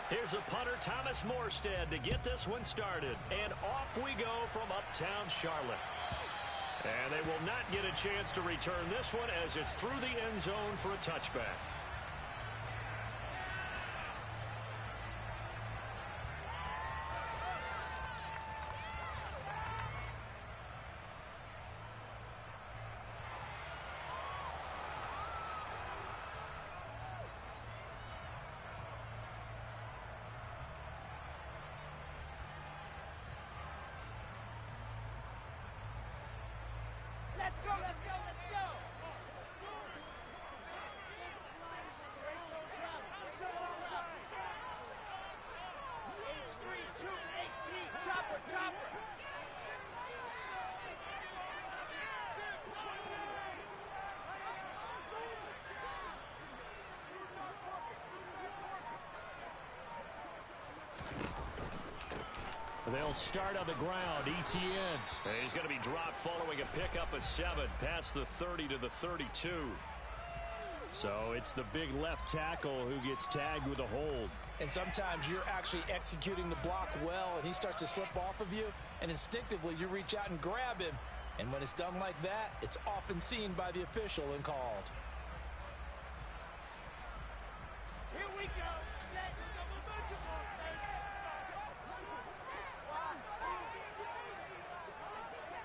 Here's a punter, Thomas Morstead, to get this one started. And off we go from uptown Charlotte. And they will not get a chance to return this one as it's through the end zone for a touchback. Let's go, let's go, let's go! H3, 218, chopper, chopper! They'll start on the ground. Etienne. He's going to be dropped following a pickup of 7 past the 30 to the 32. So it's the big left tackle who gets tagged with a hold. And sometimes you're actually executing the block well, and he starts to slip off of you, and instinctively you reach out and grab him. And when it's done like that, it's often seen by the official and called. Here we go! Set.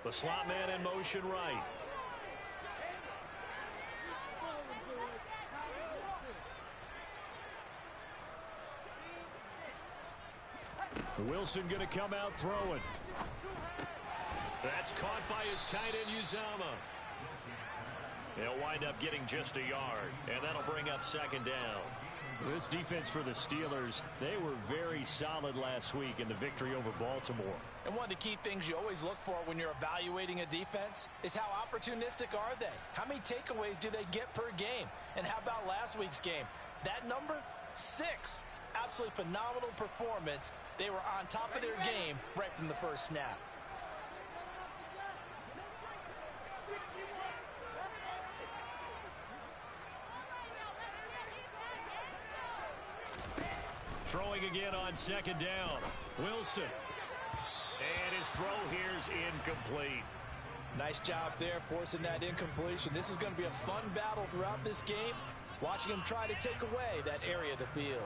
The slot man in motion right. Wilson going to come out throwing. That's caught by his tight end, Uzomah. He'll wind up getting just a yard, and that'll bring up second down. This defense for the Steelers, they were very solid last week in the victory over Baltimore. And one of the key things you always look for when you're evaluating a defense is how opportunistic are they? How many takeaways do they get per game? And how about last week's game? That number, 6. Absolutely phenomenal performance. They were on top of their game right from the first snap. Throwing again on second down. Wilson. And his throw here's incomplete. Nice job there forcing that incompletion. This is going to be a fun battle throughout this game. Watching him try to take away that area of the field.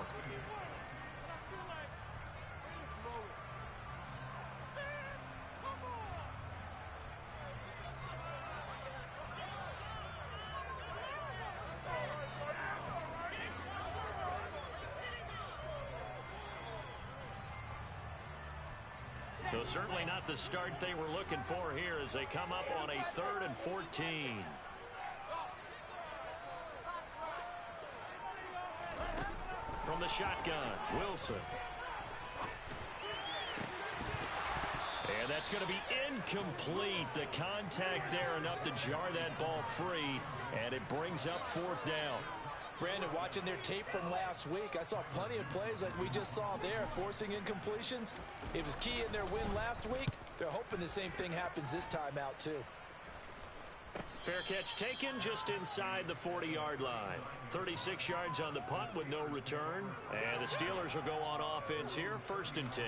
So certainly not the start they were looking for here as they come up on a 3rd and 14. From the shotgun, Wilson. And that's going to be incomplete. The contact there enough to jar that ball free, and it brings up 4th down. Brandon, watching their tape from last week, I saw plenty of plays like we just saw there, forcing incompletions. It was key in their win last week. They're hoping the same thing happens this time out, too. Fair catch taken just inside the 40-yard line. 36 yards on the punt with no return. And the Steelers will go on offense here, 1st and 10.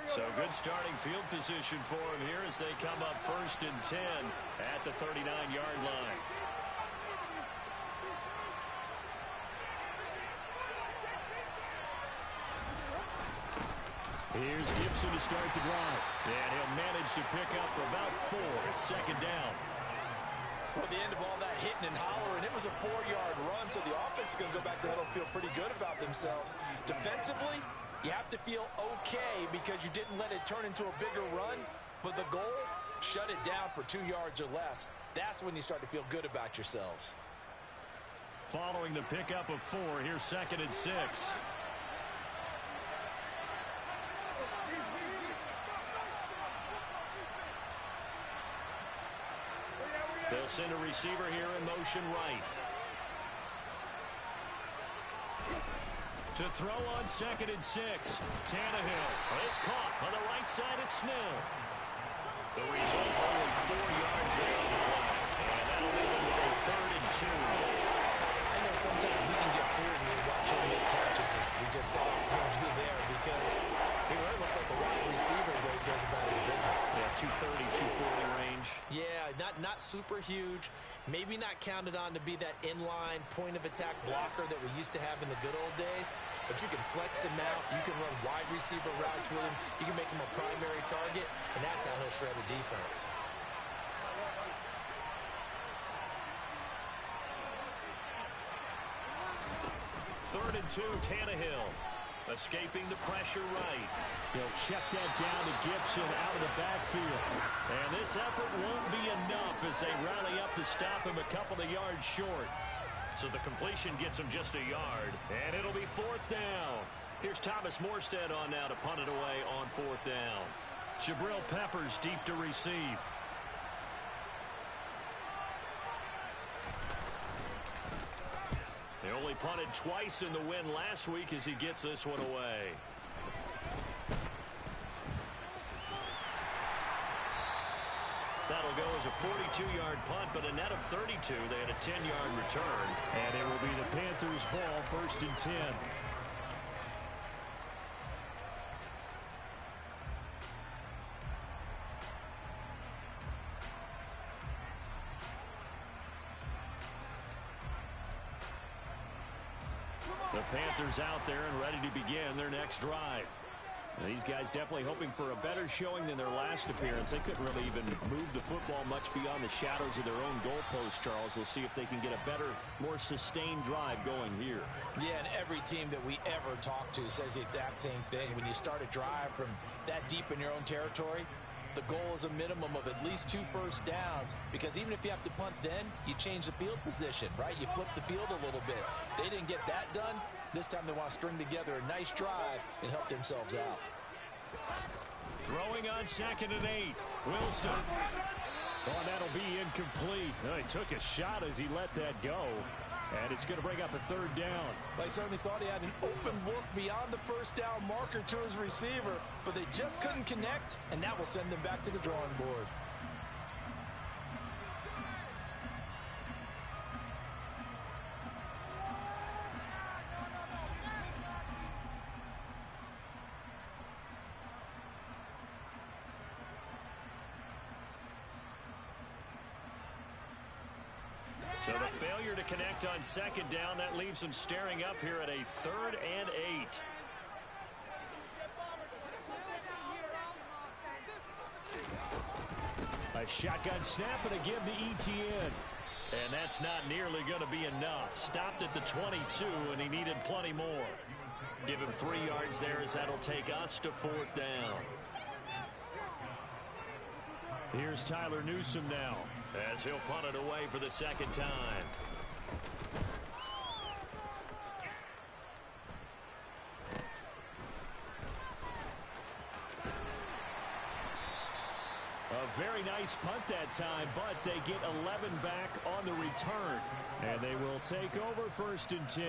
So good starting field position for him here as they come up 1st and 10 at the 39-yard line. Here's Gibson to start the drive. And he'll manage to pick up about 4 at 2nd down. Well, at the end of all that hitting and hollering, it was a 4-yard run, so the offense is going to go back to huddle and feel pretty good about themselves. Defensively, you have to feel okay because you didn't let it turn into a bigger run, but the goal, shut it down for 2 yards or less. That's when you start to feel good about yourselves. Following the pickup of 4, here's 2nd and 6. They'll send a receiver here in motion right. To throw on 2nd and 6. Tannehill. It's caught on the right side. It's Smith. The result, only 4 yards there on the play. And that'll leave him with a 3rd and 2. I know sometimes we can get fooled when we watch him make catches, as we just saw him do there, because he really looks like a wide receiver the way he goes about his business. Yeah, 230, 240 range. Yeah, not super huge. Maybe not counted on to be that inline point-of-attack blocker that we used to have in the good old days, but you can flex him out. You can run wide receiver routes with him. You can make him a primary target, and that's how he'll shred a defense. Third and 2, Tannehill. Escaping the pressure right. He'll check that down to Gibson out of the backfield. And this effort won't be enough as they rally up to stop him a couple of yards short. So the completion gets him just a yard, and it'll be 4th down. Here's Thomas Morstead on now to punt it away on 4th down. Jabril Peppers deep to receive. He only punted twice in the win last week as he gets this one away. That'll go as a 42-yard punt, but a net of 32. They had a 10-yard return. And it will be the Panthers' ball, 1st and 10. The Panthers out there and ready to begin their next drive. And these guys definitely hoping for a better showing than their last appearance. They couldn't really even move the football much beyond the shadows of their own goalpost, Charles. We'll see if they can get a better, more sustained drive going here. Yeah, and every team that we ever talk to says the exact same thing. When you start a drive from that deep in your own territory, the goal is a minimum of at least 2 first downs, because even if you have to punt then, you change the field position, right? You flip the field a little bit. They didn't get that done. This time they want to string together a nice drive and help themselves out. Throwing on 2nd and 8. Wilson. Oh, that'll be incomplete. Oh, he took a shot as he let that go. And it's going to bring up a 3rd down. They certainly thought he had an open look beyond the first down marker to his receiver, but they just couldn't connect, and that will send them back to the drawing board. So the failure to connect on 2nd down, that leaves them staring up here at a 3rd and 8. A shotgun snap and a give to Etienne. And that's not nearly going to be enough. Stopped at the 22, and he needed plenty more. Give him 3 yards there as that'll take us to 4th down. Here's Tyler Newsome now, as he'll punt it away for the 2nd time. A very nice punt that time, but they get 11 back on the return. And they will take over 1st and 10.